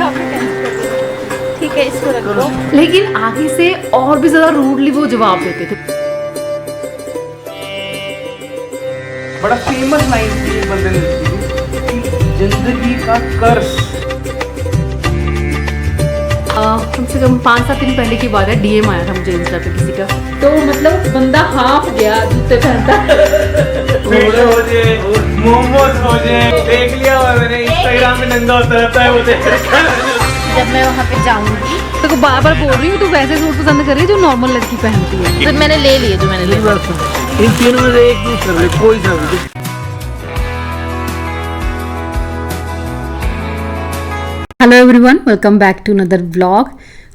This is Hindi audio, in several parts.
यहाँ पे कैंसिल कर दो। ठीक है, इसको रख दो। लेकिन आगे से और भी ज्यादा रूडली वो जवाब देते थे। बड़ा फेमस लाइन थी एक बंदे ने लिखी थी, जिंदगी का कर्ज। कम से कम 5-7 दिन पहले की बात है, डीएम आया था मुझे इंस्टा पे किसी का, तो मतलब बंदा हाफ गया जूते पहनता। वीडियो हो जाए, मोमोज हो जाए, देख लिया हुआ मैंने इंस्टाग्राम में नंगा होता रहता है वो देख। जब मैं वहाँ पे जाऊंगी तो बार बार बोल रही हूँ, तू वैसे सूट पसंद कर रही है जो नॉर्मल लड़की पहनती है। तो मैंने ले लिए, जो मैंने ले लिए। इन तीनों में से एक चूज कर ले, कोई सा भी। Hello everyone, welcome back to another vlog.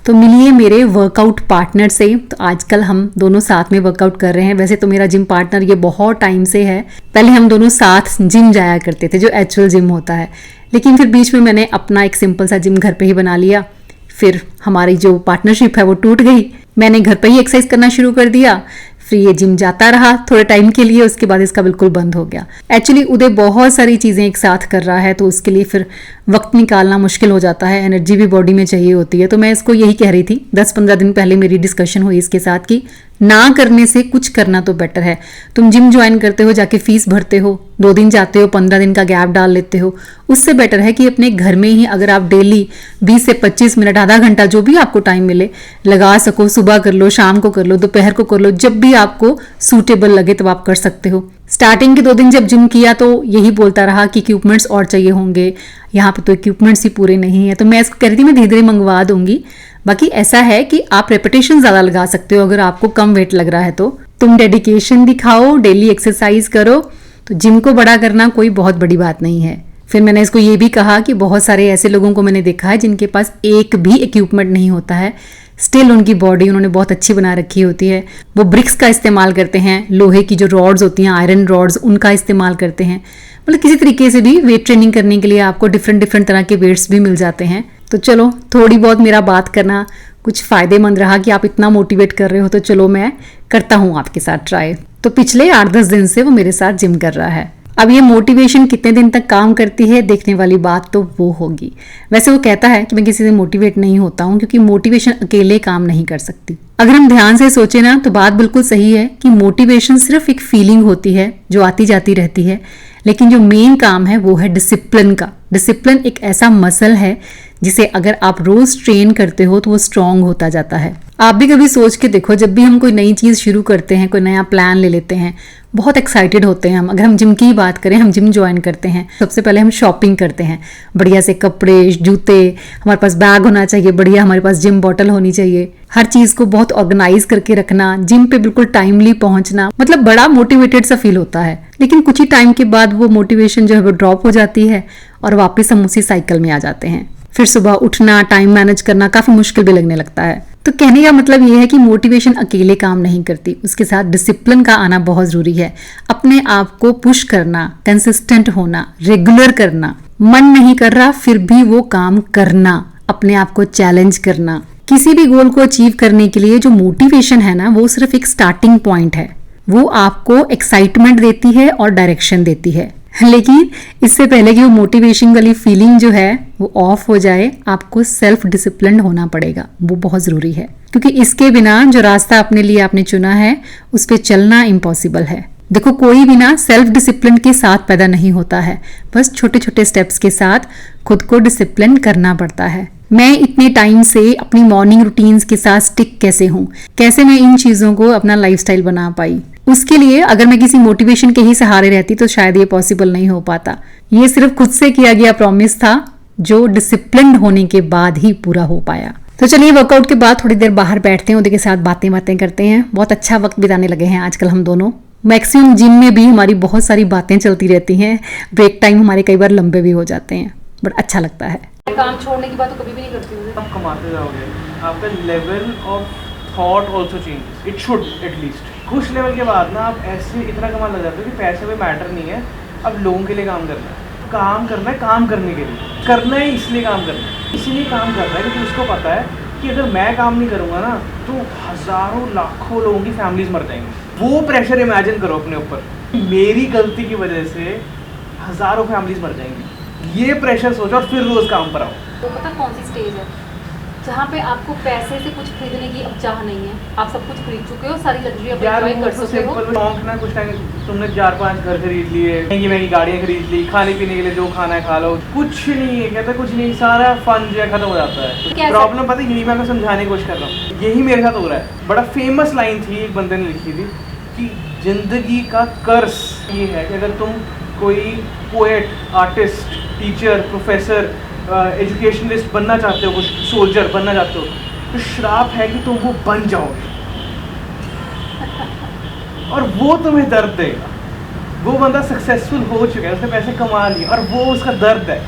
तो मिलिए मेरे वर्कआउट पार्टनर से। तो आजकल हम दोनों साथ में वर्कआउट कर रहे हैं। वैसे तो मेरा जिम पार्टनर ये बहुत टाइम से है, पहले हम दोनों साथ जिम जाया करते थे, जो एक्चुअल जिम होता है। लेकिन फिर बीच में मैंने अपना एक सिंपल सा जिम घर पे ही बना लिया। फिर हमारी जो पार्टनरशिप है वो टूट गई। मैंने घर पे ही एक्सरसाइज करना शुरू कर दिया, फिर ये जिम जाता रहा थोड़े टाइम के लिए, उसके बाद इसका बिल्कुल बंद हो गया। एक्चुअली उदय बहुत सारी चीज़ें एक साथ कर रहा है, तो उसके लिए फिर वक्त निकालना मुश्किल हो जाता है, एनर्जी भी बॉडी में चाहिए होती है। तो मैं इसको यही कह रही थी, 10-15 दिन पहले मेरी डिस्कशन हुई इसके साथ कि ना करने से कुछ करना तो बेटर है। तुम जिम ज्वाइन करते हो, जाके फीस भरते हो, 2 दिन जाते हो, 15 दिन का गैप डाल लेते हो, उससे बेटर है कि अपने घर में ही अगर आप डेली 20 से 25 मिनट, आधा घंटा, जो भी आपको टाइम मिले लगा सको, सुबह कर लो, शाम को कर लो, दोपहर को कर लो, जब भी आपको सूटेबल लगे तब आप कर सकते हो। स्टार्टिंग के 2 दिन जब जिम किया तो यही बोलता रहा कि इक्विपमेंट्स और चाहिए होंगे, यहाँ पे तो इक्विपमेंट्स ही पूरे नहीं है। तो मैं इसको कह रही थी मैं धीरे धीरे मंगवा दूंगी। बाकी ऐसा है कि आप रेपिटेशन ज़्यादा लगा सकते हो अगर आपको कम वेट लग रहा है तो। तुम डेडिकेशन दिखाओ, डेली एक्सरसाइज करो, तो जिम को बड़ा करना कोई बहुत बड़ी बात नहीं है। फिर मैंने इसको ये भी कहा कि बहुत सारे ऐसे लोगों को मैंने देखा है जिनके पास एक भी इक्विपमेंट नहीं होता है, स्टिल उनकी बॉडी उन्होंने बहुत अच्छी बना रखी होती है। वो ब्रिक्स का इस्तेमाल करते हैं, लोहे की जो रॉड्स होती हैं, आयरन रॉड्स, उनका इस्तेमाल करते हैं। मतलब किसी तरीके से भी वेट ट्रेनिंग करने के लिए आपको डिफरेंट तरह के वेट्स भी मिल जाते हैं। तो चलो, थोड़ी बहुत मेरा बात करना कुछ फ़ायदेमंद रहा कि आप इतना मोटिवेट कर रहे हो, तो चलो मैं करता हूँ आपके साथ ट्राई। तो पिछले 8-10 दिन से वो मेरे साथ जिम कर रहा है। अब ये मोटिवेशन कितने दिन तक काम करती है देखने वाली बात तो वो होगी। वैसे वो कहता है कि मैं किसी से मोटिवेट नहीं होता हूँ, क्योंकि मोटिवेशन अकेले काम नहीं कर सकती। अगर हम ध्यान से सोचे ना तो बात बिल्कुल सही है कि मोटिवेशन सिर्फ एक फीलिंग होती है जो आती जाती रहती है, लेकिन जो मेन काम है वो है डिसिप्लिन का। डिसिप्लिन एक ऐसा मसल है जिसे अगर आप रोज ट्रेन करते हो तो वो स्ट्रांग होता जाता है। आप भी कभी सोच के देखो, जब भी हम कोई नई चीज़ शुरू करते हैं, कोई नया प्लान ले लेते हैं, बहुत एक्साइटेड होते हैं हम। अगर हम जिम की ही बात करें, हम जिम ज्वाइन करते हैं, सबसे पहले हम शॉपिंग करते हैं, बढ़िया से कपड़े, जूते, हमारे पास बैग होना चाहिए बढ़िया, हमारे पास जिम बॉटल होनी चाहिए, हर चीज़ को बहुत ऑर्गेनाइज करके रखना, जिम पे बिल्कुल टाइमली पहुंचना, मतलब बड़ा मोटिवेटेड सा फील होता है। लेकिन कुछ ही टाइम के बाद वो मोटिवेशन जो है वो ड्रॉप हो जाती है और वापस हम उसी साइकिल में आ जाते हैं। फिर सुबह उठना, टाइम मैनेज करना काफ़ी मुश्किल भी लगने लगता है। तो कहने का मतलब ये है कि मोटिवेशन अकेले काम नहीं करती, उसके साथ डिसिप्लिन का आना बहुत ज़रूरी है। अपने आप को पुश करना, कंसिस्टेंट होना, रेगुलर करना, मन नहीं कर रहा फिर भी वो काम करना, अपने आप को चैलेंज करना। किसी भी गोल को अचीव करने के लिए जो मोटिवेशन है ना, वो सिर्फ एक स्टार्टिंग पॉइंट है। वो आपको एक्साइटमेंट देती है और डायरेक्शन देती है। लेकिन इससे पहले कि वो मोटिवेशन वाली फीलिंग जो है वो ऑफ हो जाए, आपको सेल्फ डिसिप्लिन होना पड़ेगा। वो बहुत ज़रूरी है, क्योंकि इसके बिना जो रास्ता अपने लिए आपने चुना है उस पर चलना इम्पॉसिबल है। देखो, कोई भी ना सेल्फ डिसिप्लिन के साथ पैदा नहीं होता है, बस छोटे छोटे स्टेप्स के साथ खुद को डिसिप्लिन करना पड़ता है। मैं इतने टाइम से अपनी मॉर्निंग रूटीन्स के साथ स्टिक कैसे हूँ, कैसे मैं इन चीज़ों को अपना लाइफस्टाइल बना पाई, उसके लिए अगर मैं किसी मोटिवेशन के ही सहारे रहती तो शायद ये पॉसिबल नहीं हो पाता। ये सिर्फ खुद से किया गया प्रॉमिस था जो डिसिप्लिन होने के बाद ही पूरा हो पाया। तो चलिए, वर्कआउट के बाद थोड़ी देर बाहर बैठते हैं, उधर के साथ बातें करते हैं। बहुत अच्छा वक्त बिताने लगे हैं आजकल हम दोनों। मैक्सिमम जिम में भी हमारी बहुत सारी बातें चलती रहती हैं, ब्रेक टाइम हमारे कई बार लंबे भी हो जाते हैं, बट अच्छा लगता है। काम छोड़ने की बात तो कभी भी नहीं करती हूँ। आप कमाते जाओगे, आपका level of thought also changes, it should at least. कुछ लेवल के बाद ना आप ऐसे इतना कमाने लग जाते हो कि पैसे में मैटर नहीं है, अब लोगों के लिए काम करना है। काम करना है काम करने के लिए, करना है इसलिए काम करना है, इसीलिए काम कर रहा है क्योंकि उसको पता है कि अगर मैं काम नहीं करूँगा ना तो हज़ारों लाखों लोगों की फैमिलीज मर जाएंगी। वो प्रेशर इमेजिन करो अपने ऊपर, मेरी गलती की वजह से हज़ारों फैमिलीज मर जाएंगी। ये प्रेशर सोचो और फिर रोज काम पर आओ। तो पता कौन सी स्टेज है जहाँ पे आपको पैसे से कुछ खरीदने की अब चाह नहीं है, आप सब कुछ खरीद चुके हो, सारी लग्जरी आप यार एंजॉय कर सकते हो। शौक ना, कुछ टाइम तुमने 4-5 घर खरीद लिए, महंगी महंगी गाड़ियाँ खरीद ली, खाने पीने के लिए जो खाना है खा लो, कुछ नहीं है, कहता कुछ नहीं, सारा फन जो है खत्म हो जाता है। प्रॉब्लम पता है, यही मैं समझाने की कोशिश कर रहा हूँ, यही मेरे साथ हो रहा है। बड़ा फेमस लाइन थी, एक बंदे ने लिखी थी कि जिंदगी का कर्ज ये है कि अगर तुम कोई poet, artist, teacher, professor, educationist बनना चाहते हो, कुछ सोल्जर बनना चाहते हो, तो श्राप है कि तुम वो बन जाओगे और वो तुम्हें दर्द देगा। वो बंदा सक्सेसफुल हो चुका है, उसने पैसे कमा लिए और वो उसका दर्द है।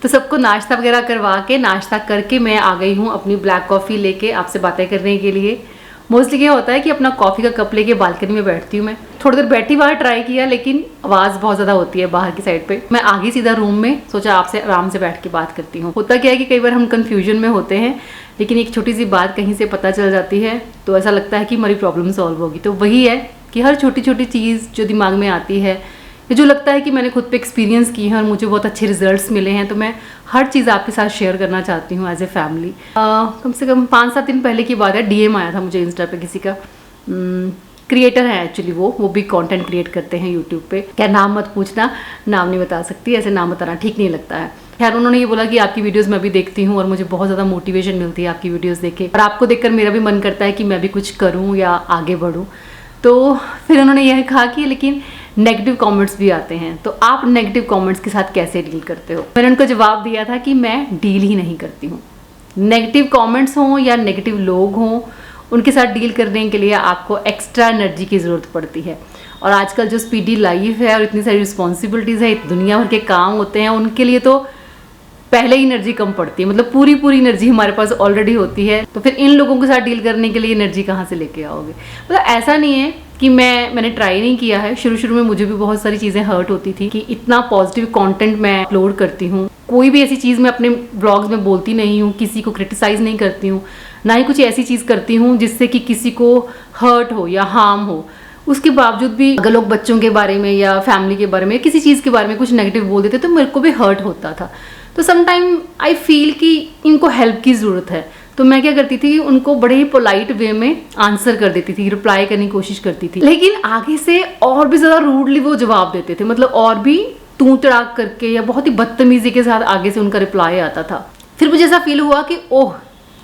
तो सबको नाश्ता वगैरह करवा के, नाश्ता करके मैं आ गई हूँ अपनी ब्लैक कॉफ़ी लेके आपसे बातें करने के लिए। मोस्टली क्या होता है कि अपना कॉफ़ी का कप लेके बालकनी में बैठती हूँ मैं। थोड़ी देर बैठी बाहर ट्राई किया, लेकिन आवाज़ बहुत ज़्यादा होती है बाहर की साइड पे। मैं आ गई सीधा रूम में, सोचा आपसे आराम से बैठ के बात करती हूँ। होता क्या है कि कई बार हम कन्फ्यूजन में होते हैं, लेकिन एक छोटी सी बात कहीं से पता चल जाती है तो ऐसा लगता है कि हमारी प्रॉब्लम सॉल्व होगी। तो वही है कि हर छोटी छोटी चीज़ जो दिमाग में आती है, ये जो लगता है कि मैंने खुद पे एक्सपीरियंस की है और मुझे बहुत अच्छे रिजल्ट्स मिले हैं, तो मैं हर चीज़ आपके साथ शेयर करना चाहती हूँ एज ए फैमिली। कम से कम 5-7 दिन पहले की बात है, डीएम आया था मुझे इंस्टा पे किसी का, क्रिएटर है एक्चुअली, वो भी कंटेंट क्रिएट करते हैं यूट्यूब पे। क्या नाम मत पूछना, नाम नहीं बता सकती, ऐसे नाम बताना ठीक नहीं लगता है। खैर उन्होंने ये बोला कि आपकी वीडियोस मैं भी देखती हूँ और मुझे बहुत ज़्यादा मोटिवेशन मिलती है आपकी वीडियोस देख के, और आपको देखकर मेरा भी मन करता है कि मैं भी कुछ करूँ या आगे बढ़ूँ। तो फिर उन्होंने यह कहा कि लेकिन नेगेटिव कमेंट्स भी आते हैं, तो आप नेगेटिव कमेंट्स के साथ कैसे डील करते हो। मैंने उनको जवाब दिया था कि मैं डील ही नहीं करती हूँ। नेगेटिव कमेंट्स हों या नेगेटिव लोग हों, उनके साथ डील करने के लिए आपको एक्स्ट्रा एनर्जी की ज़रूरत पड़ती है। और आजकल जो स्पीडी लाइफ है और इतनी सारी रिस्पॉन्सिबिलिटीज़ है, दुनिया भर के काम होते हैं, उनके लिए तो पहले ही एनर्जी कम पड़ती है, मतलब पूरी एनर्जी हमारे पास ऑलरेडी होती है, तो फिर इन लोगों के साथ डील करने के लिए एनर्जी कहाँ से लेके आओगे। मतलब ऐसा नहीं है कि मैंने ट्राई नहीं किया है। शुरू में मुझे भी बहुत सारी चीज़ें हर्ट होती थी कि इतना पॉजिटिव कंटेंट मैं अपलोड करती हूँ, कोई भी ऐसी चीज़ मैं अपने ब्लॉग्स में बोलती नहीं हूँ, किसी को क्रिटिसाइज़ नहीं करती हूँ, ना ही कुछ ऐसी चीज़ करती हूँ जिससे कि किसी को हर्ट हो या हार्म हो। उसके बावजूद भी अगर लोग बच्चों के बारे में या फैमिली के बारे में, किसी चीज़ के बारे में कुछ नेगेटिव बोल देते तो मेरे को भी हर्ट होता था। तो समटाइम आई फील कि इनको हेल्प की ज़रूरत है, तो मैं क्या करती थी, उनको बड़े ही पोलाइट वे में आंसर कर देती थी, रिप्लाई करने की कोशिश करती थी, लेकिन आगे से और भी ज़्यादा रूडली वो जवाब देते थे, मतलब और भी तू तड़ाक करके या बहुत ही बदतमीजी के साथ आगे से उनका रिप्लाई आता था। फिर मुझे ऐसा फील हुआ कि ओह,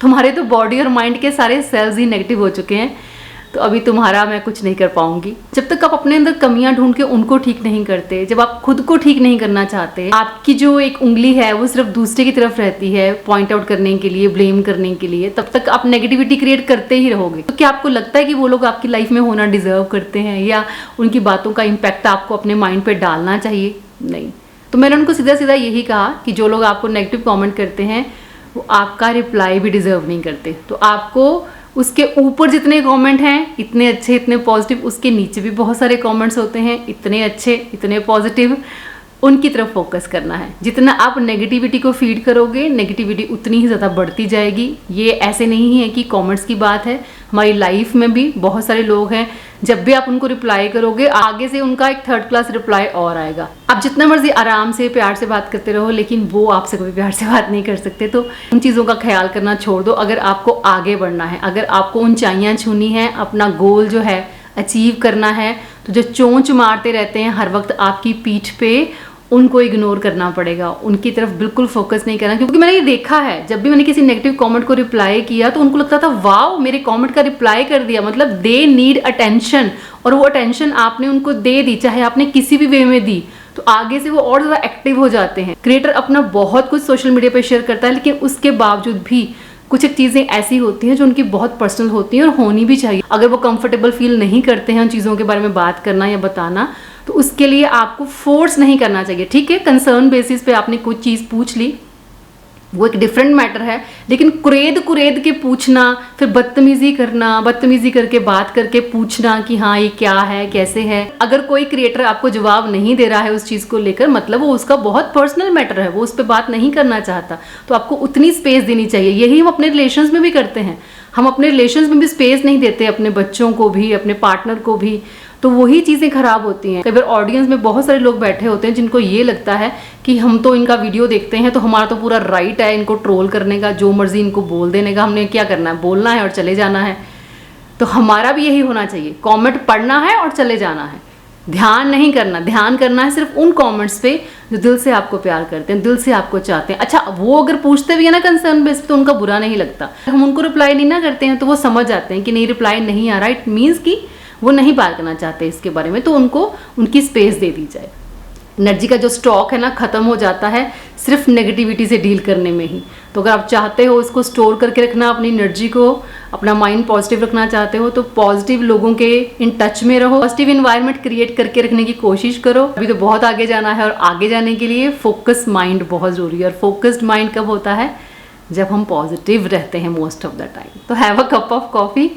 तुम्हारे तो बॉडी और माइंड के सारे सेल्स ही नेगेटिव हो चुके हैं, तो अभी तुम्हारा मैं कुछ नहीं कर पाऊंगी। जब तक आप अपने अंदर कमियां ढूंढ के उनको ठीक नहीं करते, जब आप खुद को ठीक नहीं करना चाहते, आपकी जो एक उंगली है वो सिर्फ दूसरे की तरफ रहती है पॉइंट आउट करने के लिए, ब्लेम करने के लिए, तब तक आप नेगेटिविटी क्रिएट करते ही रहोगे। तो क्या आपको लगता है कि वो लोग आपकी लाइफ में होना डिजर्व करते हैं या उनकी बातों का इम्पैक्ट आपको अपने माइंड पर डालना चाहिए? नहीं। तो मैंने उनको सीधा सीधा यही कहा कि जो लोग आपको नेगेटिव कॉमेंट करते हैं वो आपका रिप्लाई भी डिजर्व नहीं करते। तो आपको उसके ऊपर जितने कमेंट हैं इतने अच्छे, इतने पॉजिटिव, उसके नीचे भी बहुत सारे कमेंट्स होते हैं इतने अच्छे, इतने पॉजिटिव, उनकी तरफ फोकस करना है। जितना आप नेगेटिविटी को फीड करोगे, नेगेटिविटी उतनी ही ज़्यादा बढ़ती जाएगी। ये ऐसे नहीं है कि कमेंट्स की बात है, हमारी लाइफ में भी बहुत सारे लोग हैं, जब भी आप उनको रिप्लाई करोगे आगे से उनका एक 3rd क्लास रिप्लाई और आएगा। आप जितना मर्जी आराम से प्यार से बात करते रहो, लेकिन वो आपसे कभी प्यार से बात नहीं कर सकते। तो उन चीज़ों का ख्याल करना छोड़ दो। अगर आपको आगे बढ़ना है, अगर आपको ऊंचाइयां छूनी है, अपना गोल जो है अचीव करना है, तो जो चोंच मारते रहते हैं हर वक्त आपकी पीठ पे, उनको इग्नोर करना पड़ेगा, उनकी तरफ बिल्कुल फोकस नहीं करना। क्योंकि मैंने ये देखा है, जब भी मैंने किसी नेगेटिव कमेंट को रिप्लाई किया तो उनको लगता था वाओ, मेरे कमेंट का रिप्लाई कर दिया, मतलब दे नीड अटेंशन, और वो अटेंशन आपने उनको दे दी, चाहे आपने किसी भी वे में दी, तो आगे से वो और ज़्यादा एक्टिव हो जाते हैं। क्रिएटर अपना बहुत कुछ सोशल मीडिया पर शेयर करता है, लेकिन उसके बावजूद भी कुछ एक चीज़ें ऐसी होती हैं जो उनकी बहुत पर्सनल होती हैं और होनी भी चाहिए। अगर वो कंफर्टेबल फील नहीं करते हैं उन चीज़ों के बारे में बात करना या बताना, तो उसके लिए आपको फोर्स नहीं करना चाहिए। ठीक है, कंसर्न बेसिस पे आपने कुछ चीज़ पूछ ली, वो एक डिफरेंट मैटर है, लेकिन कुरेद के पूछना, फिर बदतमीजी करना, बदतमीजी करके बात करके पूछना कि हाँ ये क्या है, कैसे है। अगर कोई क्रिएटर आपको जवाब नहीं दे रहा है उस चीज़ को लेकर, मतलब वो उसका बहुत पर्सनल मैटर है, वो उस पर बात नहीं करना चाहता, तो आपको उतनी स्पेस देनी चाहिए। यही हम अपने रिलेशंस में भी करते हैं, हम अपने रिलेशंस में भी स्पेस नहीं देते, अपने बच्चों को भी, अपने पार्टनर को भी। तो वही चीज़ें खराब होती हैं। कई बार ऑडियंस में बहुत सारे लोग बैठे होते हैं जिनको ये लगता है कि हम तो इनका वीडियो देखते हैं तो हमारा तो पूरा राइट है इनको ट्रोल करने का, जो मर्जी इनको बोल देने का, हमने क्या करना है, बोलना है और चले जाना है। तो हमारा भी यही होना चाहिए, कमेंट पढ़ना है और चले जाना है, ध्यान नहीं करना। ध्यान करना है सिर्फ उन कमेंट्स पे जो दिल से आपको प्यार करते हैं, दिल से आपको चाहते हैं। अच्छा, वो अगर पूछते भी है ना कंसर्न बेस पे तो उनका बुरा नहीं लगता। हम उनको रिप्लाई नहीं ना करते हैं तो वो समझ जाते हैं कि नहीं रिप्लाई नहीं आ रहा, इट मीन्स कि वो नहीं बात करना चाहते इसके बारे में, तो उनको उनकी स्पेस दे दी जाए। एनर्जी का जो स्टॉक है ना ख़त्म हो जाता है सिर्फ नेगेटिविटी से डील करने में ही। तो अगर आप चाहते हो इसको स्टोर करके रखना, अपनी एनर्जी को, अपना माइंड पॉजिटिव रखना चाहते हो तो पॉजिटिव लोगों के इन टच में रहो, पॉजिटिव इन्वायरमेंट क्रिएट करके रखने की कोशिश करो। अभी तो बहुत आगे जाना है और आगे जाने के लिए फोकस माइंड बहुत ज़रूरी है। और फोकस्ड माइंड कब होता है? जब हम पॉजिटिव रहते हैं मोस्ट ऑफ द टाइम। तो have a cup of coffee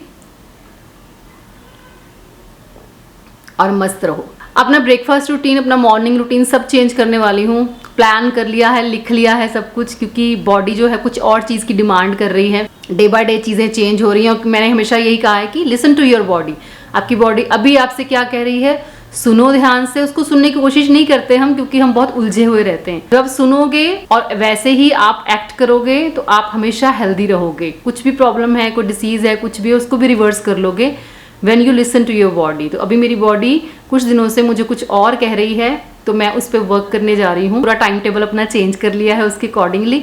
और मस्त रहो। अपना ब्रेकफास्ट रूटीन, अपना मॉर्निंग रूटीन सब चेंज करने वाली हूँ। प्लान कर लिया है, लिख लिया है सब कुछ, क्योंकि बॉडी जो है कुछ और चीज़ की डिमांड कर रही है। डे बाय डे चीज़ें चेंज हो रही हैं और मैंने हमेशा यही कहा है कि लिसन टू योर बॉडी। आपकी बॉडी अभी आपसे क्या कह रही है, सुनो ध्यान से। उसको सुनने की कोशिश नहीं करते हम, क्योंकि हम बहुत उलझे हुए रहते हैं। जब सुनोगे और वैसे ही आप एक्ट करोगे तो आप हमेशा हेल्दी रहोगे। कुछ भी प्रॉब्लम है, कोई डिसीज़ है, कुछ भी है, उसको भी रिवर्स कर लोगे when you listen to your body. तो अभी मेरी बॉडी कुछ दिनों से मुझे कुछ और कह रही है तो मैं उस पर वर्क करने जा रही हूँ। पूरा टाइम टेबल अपना चेंज कर लिया है उसके अकॉर्डिंगली,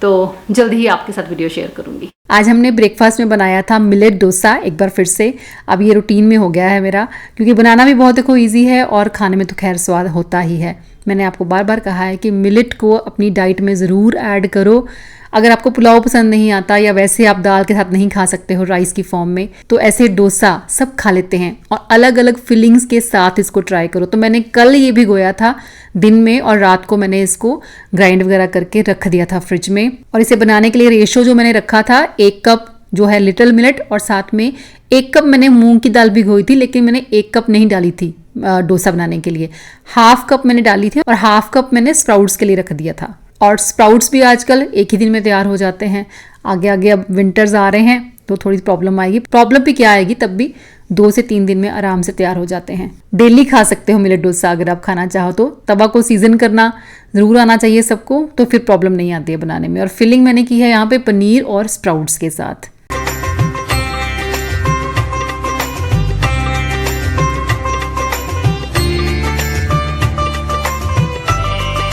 तो जल्दी ही आपके साथ वीडियो शेयर करूँगी। आज हमने ब्रेकफास्ट में बनाया था मिलेट डोसा, एक बार फिर से अब ये रूटीन में हो गया है मेरा, क्योंकि बनाना भी बहुत देखो ईजी है और खाने में तो खैर स्वाद होता ही है। मैंने आपको बार बार कहा है कि मिलेट को अपनी डाइट में ज़रूर ऐड करो। अगर आपको पुलाव पसंद नहीं आता या वैसे आप दाल के साथ नहीं खा सकते हो राइस की फॉर्म में, तो ऐसे डोसा सब खा लेते हैं और अलग अलग फिलिंग्स के साथ इसको ट्राई करो। तो मैंने कल ये भिगोया था दिन में और रात को मैंने इसको ग्राइंड वगैरह करके रख दिया था फ्रिज में। और इसे बनाने के लिए रेशो जो मैंने रखा था, 1 कप जो है लिटिल मिलेट और साथ में 1 कप मैंने मूंग की दाल भिगोई थी, लेकिन मैंने 1 कप नहीं डाली थी डोसा बनाने के लिए, 1/2 कप मैंने डाली थी और 1/2 कप मैंने स्प्राउट्स के लिए रख दिया था। और स्प्राउट्स भी आजकल एक ही दिन में तैयार हो जाते हैं। आगे आगे अब विंटर्स आ रहे हैं तो थोड़ी प्रॉब्लम आएगी। प्रॉब्लम भी क्या आएगी, तब भी 2 से 3 दिन में आराम से तैयार हो जाते हैं। डेली खा सकते हो मिलेट डोसा अगर आप खाना चाहो तो। तवा को सीजन करना ज़रूर आना चाहिए सबको, तो फिर प्रॉब्लम नहीं आती है बनाने में। और फिलिंग मैंने की है यहाँ पे पनीर और स्प्राउट्स के साथ।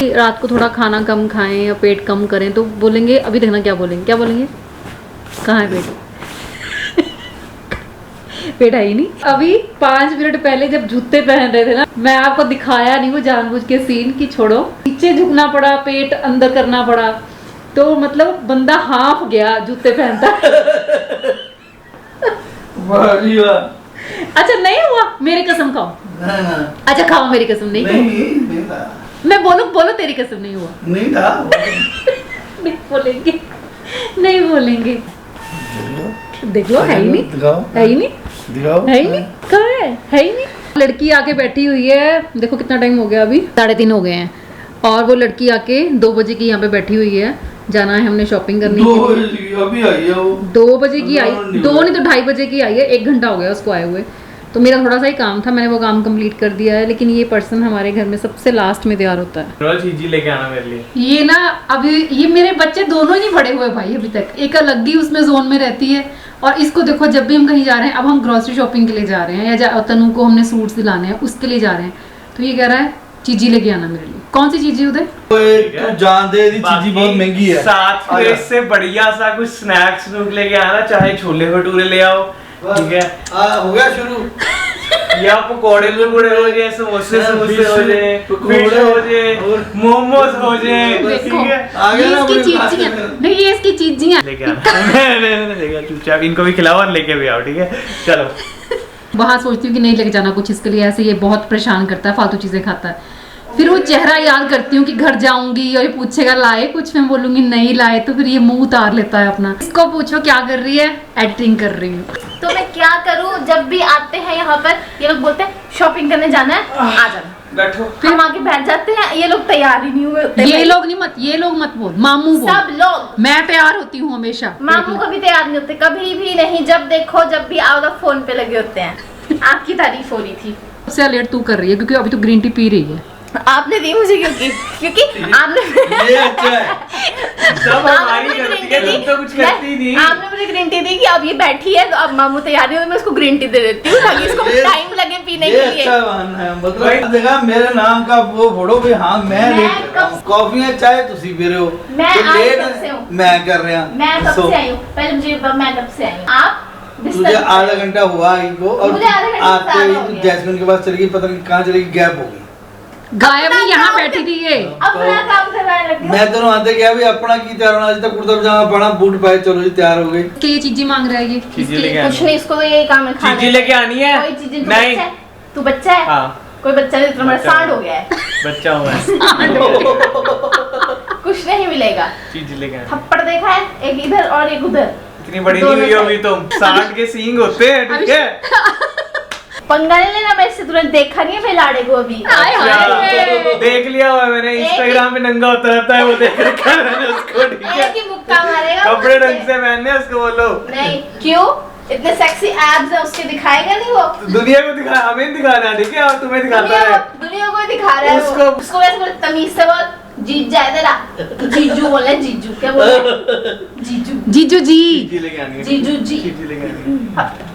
रात को थोड़ा खाना कम खाएं या पेट कम करें तो बोलेंगे, अभी देखना क्या बोलेंगे, क्या बोलेंगे, कहाँ है पेट? पेट है ही नहीं। अभी 5 मिनट पहले जब जूते पहन रहे थे ना, मैं आपको दिखाया नहीं वो जानबूझ के सीन की, छोड़ो, नीचे झुकना पड़ा, पेट अंदर करना पड़ा, तो मतलब बंदा हाँफ गया जूते पहनता। अच्छा नहीं हुआ, मेरी कसम खाओ। अच्छा खाओ मेरी कसम। नहीं मैं बोलो तेरी कसम नहीं हुआ। नहीं था। नहीं बोलेंगे, नहीं बोलेंगे। देख लो, है ही नहीं, है ही नहीं, है ही नहीं, कहाँ है ही नहीं। लड़की आके बैठी हुई है, देखो कितना टाइम हो गया, अभी 3:30 हो गए हैं और वो लड़की आके 2 बजे की यहाँ पे बैठी हुई है। जाना है हमने शॉपिंग करने के लिए। अभी आई है वो 2 बजे की आई, 2 नहीं तो 2:30 बजे की आई है, 1 घंटा हो गया उसको आए हुए। तो मेरा थोड़ा सा ही काम था, मैंने वो काम कंप्लीट कर दिया है। लेकिन ये पर्सन हमारे घर में सबसे लास्ट में तैयार होता है। चीज़ लेके आना मेरे लिए। ये ना अभी ये मेरे बच्चे दोनों ही बड़े हुए भाई अभी तक, एक अलग ही उसमें जोन में रहती है। और इसको देखो, जब भी हम कहीं जा रहे हैं, अब हम ग्रोसरी शॉपिंग के लिए जा रहे हैं या तनु को हमने सूट्स दिलाने हैं उसके लिए जा रहे हैं, तो ये कह रहा है चीजी लेके आना मेरे लिए। कौन सी चीजी उधर? तू जान दे, चीजी बहुत महंगी है। साथ में इससे बढ़िया सा कुछ स्नैक्स लेके आना, चाहे छोले भटूरे ले आओ, ठीक है, हो गया शुरू। या पकौड़े हो जाए, समोसे हो जाए, फिश हो जाए, मोमोज हो जाए, ठीक है, इसकी चीजियां नहीं, ये इसकी चीजियां लेके आना। चुपचाप इनको भी खिलाओ और लेके भी आओ, ठीक है, चलो। वहाँ सोचती हूँ कि नहीं लेके जाना कुछ इसके लिए, ऐसे ये बहुत परेशान करता है, फालतू चीजें खाता है। फिर वो चेहरा याद करती हूँ कि घर जाऊंगी और ये पूछेगा लाए कुछ, मैं बोलूंगी नहीं लाए, तो फिर ये मुंह उतार लेता है अपना। इसको पूछो क्या कर रही है? एडिटिंग कर रही हूँ। तो मैं क्या करूँ, जब भी आते हैं यहाँ पर ये लोग बोलते हैं शॉपिंग करने जाना है, आ जाना, बैठो। फिर हम आके बैठ जाते हैं, ये लोग तैयार ही नहीं हुए होते। ये लोग नहीं, मत ये लोग मत बोल, मामू बोल। सब लोग, मैं तैयार होती हूँ हमेशा। मामू कभी तैयार नहीं होते, कभी भी नहीं, जब देखो जब भी आओ फोन पे लगे होते हैं। आपकी तारीफ हो रही थी। सबसे लेट तू कर रही है क्योंकि अभी तो ग्रीन टी पी रही है। आपने दी मुझे क्योंकि आपने ये अच्छा है। सब हमारी गलती है, तुम तो कुछ करती नहीं। आपने मुझे ग्रीन टी दी कि अब ये बैठी है तो अब मामू तैयार नहीं, तो मैं उसको ग्रीन टी दे देती हूँ ताकि इसको टाइम लगे पीने के लिए। अच्छा बहाना है, मतलब देखा मेरे नाम का वो फोड़ो भी। हाँ मैं लेट कर रहा हूँ, कॉफी है चाय तुसी पी रहे हो, मैं तो आज लेट कब से हूँ? मैं कर रहा हूँ। मैं कब से आई हूँ, पहले मुझे मैं कब से आई हूँ। आप तुझे आधा घंटा हुआ इनको, और मुझे आधा घंटा आते ज्यादा ही हो तू गया। जैस्मिन के पास चली गई, पता नहीं कहाँ चली गई, गैप हो गई। गायब नहीं, यहाँ बैठी थी ये। अपना काम करवाने लगे हो। मैं दोनों आते गया भी अपना की तैयार होना, आज तक कुर्ता पजामा पहना, बूट पाए, चलो जी तैयार हो गई। कि ये चीजें मांग रहा है ये। चीजें लेके कुछ नहीं, इसको तो यही काम है खाने। चीजें लेके आनी है। कोई चीजें नहीं। तू बच्चा है। हाँ। कोई बच्चा नहीं, इतना बड़ा बच्चा सांड हूँ। हो गया है। बच्चा हूँ मैं। कुछ नहीं मिलेगा। चीजें लेके आनी। थप्पड़ देखा है, एक इधर और एक उधर। इतनी बड़ी नहीं हुई अभी तुम। सांड के सींग होते हैं, ठीक है? पंगा नहीं लेना, मैं इससे तुरंत देखा नहीं है मेरे लाड़े को अभी। अच्छा, देख लिया हुआ है मैंने, इंस्टाग्राम पे नंगा होता रहता है, वो देख रखा है मैंने उसको, ठीक है? एक ही मुक्का मारेगा। कपड़े ढंग से पहनने उसको बोलो। नहीं, क्यों? इतने सेक्सी एब्स है उसके, दिखाएगा नहीं वो। दुनिया को दिखा, हमें दिखाना है, ठीक है? और तुम्हें दिखाता है। दुनिया को दिखा रहा है उसको- उसको वैसे बोले, तमीज से बोल। जीत जाए तेरा। जीजू बोल रहे, जीजू क्या बोल रहे? जीजू। जीजू जी। चीजें लेके आनी है। जीजू जी। चीजें लेके आनी है।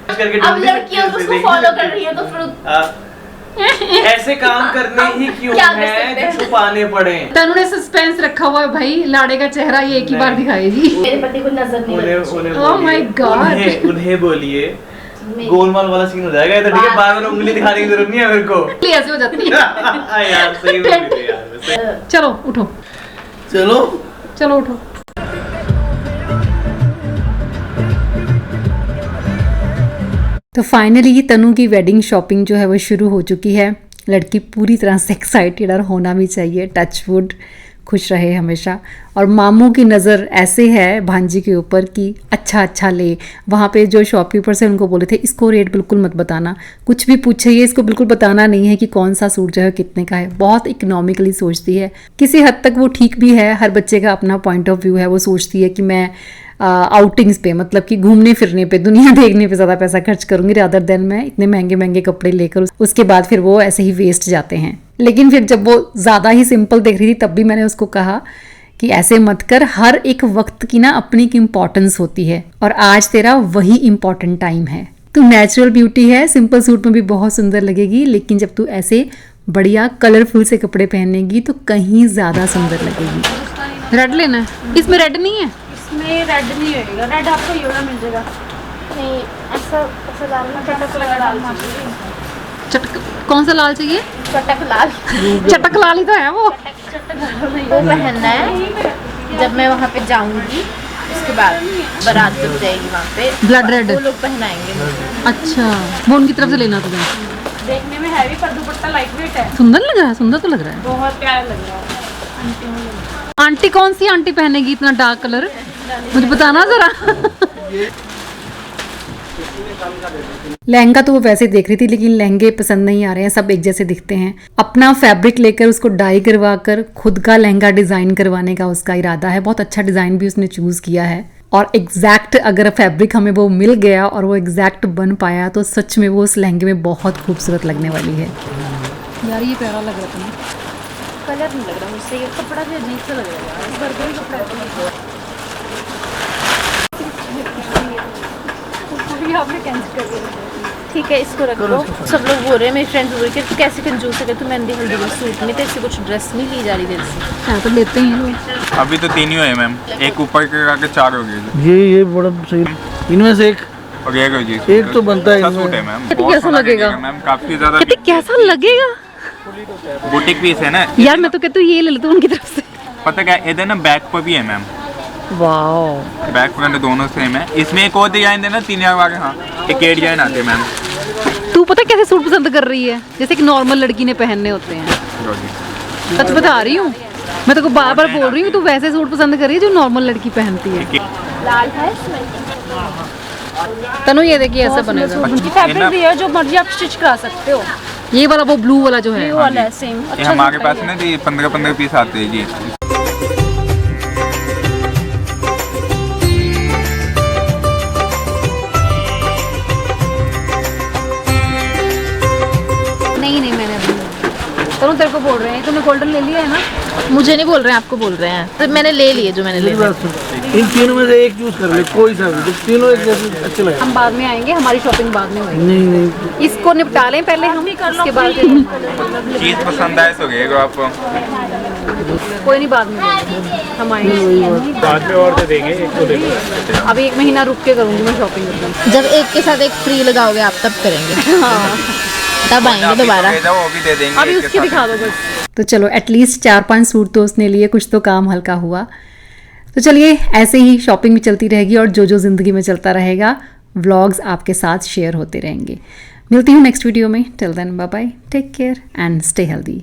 करके अब ढूंढी लड़कियां सकती उसको है, फॉलो देखी कर सकती रही है तो फिर है। ऐसे काम करने ही क्यों क्या कर हैं सकते हैं? जो छुपाने पड़े। तनु ने सस्पेंस रखा हुआ है भाई, लाड़े का चेहरा ये एक ही बार नहीं। दिखाएगी। मेरे पति को नजर नहीं उन्हें लगती। उन्हें Oh my बोलिए, God. उन्हें बोलिए। मेरी- गोलमाल वाला सीन हो जाएगा इधर, ठीक है? बार बार उंगली दिखाने की जरूरत नहीं है मेरे को। इसलिए ऐसे हो जाती है। यार सही बोल रही है यार वैसे। चलो उठो, चलो चलो उठो। तो फाइनली तनु की वेडिंग शॉपिंग जो है वो शुरू हो चुकी है। लड़की पूरी तरह से एक्साइटेड और होना भी चाहिए, टच वुड, खुश रहे हमेशा। और मामू की नज़र ऐसे है भांजी के ऊपर कि अच्छा ले। वहाँ पे जो शॉपकीपर से उनको बोले थे इसको रेट बिल्कुल मत बताना, कुछ भी पूछे ये इसको बिल्कुल बताना नहीं है कि कौन सा सूट जो है कितने का है। बहुत इकोनॉमिकली सोचती है, किसी हद तक वो ठीक भी है। हर बच्चे का अपना पॉइंट ऑफ व्यू है। वो सोचती है कि मैं आउटिंग्स पे, मतलब कि घूमने फिरने पे, दुनिया देखने पे ज़्यादा पैसा खर्च करूंगी रादर देन मैं इतने महंगे महंगे कपड़े लेकर उसके बाद फिर वो ऐसे ही वेस्ट जाते हैं। लेकिन फिर जब वो ज़्यादा ही सिंपल देख रही थी तब भी मैंने उसको कहा कि ऐसे मत कर, हर एक वक्त की ना अपनी एक इम्पॉर्टेंस होती है और आज तेरा वही इम्पॉर्टेंट टाइम है। तू नेचुरल ब्यूटी है, सिंपल सूट में भी बहुत सुंदर लगेगी, लेकिन जब तू ऐसे बढ़िया कलरफुल से कपड़े पहनेगी तो कहीं ज़्यादा सुंदर लगेगी। रेड लेना है, इसमें रेड नहीं है। इसमें रेड नहीं होएगा, रेड आपको ये वाला मिल जाएगा। नहीं, ऐसा डालना, चटक लगा डालना। चटक कौन सा लाल चाहिए? चटक लाल। चटक लाल ही तो है वो। वो पहनना है जब मैं वहाँ पे जाऊंगी, उसके बाद बारात जब जाएगी वहाँ पे Blood red। वो लोग पहनाएंगे मुझे। अच्छा, वो उनकी तरफ से लेना तुझे। देखने में हैवी पर दुपट्टा लाइट वेट है, सुंदर लग रहा है, सुंदर तो लग रहा है। बहुत प्यारा लग रहा है। आंटी कौन सी आंटी पहनेगी इतना डार्क कलर, मुझे बताना जरा। लहंगा तो वो वैसे देख रही थी, लेकिन लहंगे पसंद नहीं आ रहे हैं, सब एक जैसे दिखते हैं। अपना फैब्रिक लेकर उसको डाई करवा कर खुद का लहंगा डिजाइन करवाने का उसका इरादा है। बहुत अच्छा डिजाइन भी उसने चूज किया है और एग्जैक्ट अगर फैब्रिक हमें वो मिल गया और वो एग्जैक्ट बन पाया तो सच में वो उस लहंगे में बहुत खूबसूरत लगने वाली है। यार ये प्यारा लग रहा था, कलर नहीं लग रहा मुझसे, ये कपड़ा भी अजीब सा लग रहा है। इस बार कोई कपड़ा आपने कैंसिल कर दिया। ठीक है, इसको रख लो। सब लोग बोल रहे हैं, मेरी फ्रेंड्स बोल रही है तू कैसे कंजूस है, तू मेहंदी हल्दी में सूट में, तेरे से कुछ ड्रेस नहीं ली जा रही तेरे से। क्या तो लेते हैं लोग। अभी तो 3 ही हुए मैम, एक ऊपर के आके 4 हो गए ये बड़ा सही, इनमें से एक और ये जी एक तो बनता है अच्छा इनमें। सूट है मैम। कहती बहुत कैसा सोना लगेगा? मैम, काफी ज्यादा कहती कैसा लगेगा? बुटीक पीस है ना। यार मैं तो कहती हूँ ये ले लेती हूँ उनकी तरफ से। पता क्या इधर ना बैक पर भी है मैम, वाह, बैक फ्रंट दोनों सेम है। इसमें एक और डिजाइन देना 3000 वाले, हाँ एक और डिजाइन आते हैं मैम। तू पता कैसे सूट पसंद कर रही है, जैसे कि नॉर्मल लड़की ने पहनने होते हैं। लो जी। सच बता रही हूँ मैं, तो बार बार बोल रही हूँ तू वैसे सूट पसंद कर रही है जो नॉर्मल लड़की पहनती है। लाल है इसमें। तनु ये देखिए ऐसा बनेगा। उनकी फैब्रिक भी है, जो मर्जी आप स्टिच करा सकते हो। ये वाला वो ब्लू वाला जो है। ब्लू वाला है सेम। ये हमारे पास ना जी 15 पीस आते हैं जी। हूँ, तेरे को बोल रहे हैं। तुमने गोल्डन ले लिया है ना? मुझे नहीं बोल रहे हैं, आपको बोल रहे हैं। तो मैंने ले लिए जो मैंने ले लिए। इन तीनों में से एक चूज कर ले, कोई सा भी, जब तीनों एक जैसे अच्छे लगे। हम बाद में आएंगे, हमारी शॉपिंग बाद में होगी। नहीं नहीं, इसको निपटा लें पहले हम, उसके बाद चीज़ पसंद आए तो घेरो आपको। कोई नहीं, बाद में हम आएंगे। बाद में और दे देंगे, एक तो दे देंगे। अभी 1 महीना रुक के करूँगी मैं शॉपिंग। जब एक के साथ एक फ्री लगाओगे आप तब करेंगे। हाँ, तब आएंगे दोबारा। वो भी दे देंगे। अभी एक के उसके साथ। दिखा दो बस। तो चलो एटलीस्ट 4-5 सूट तो उसने लिए, कुछ तो काम हल्का हुआ। तो चलिए ऐसे ही शॉपिंग भी चलती रहेगी और जो ज़िंदगी में चलता रहेगा, व्लॉग्स आपके साथ शेयर होते रहेंगे। मिलती हूँ नेक्स्ट वीडियो में। Till then bye bye, take care and stay healthy.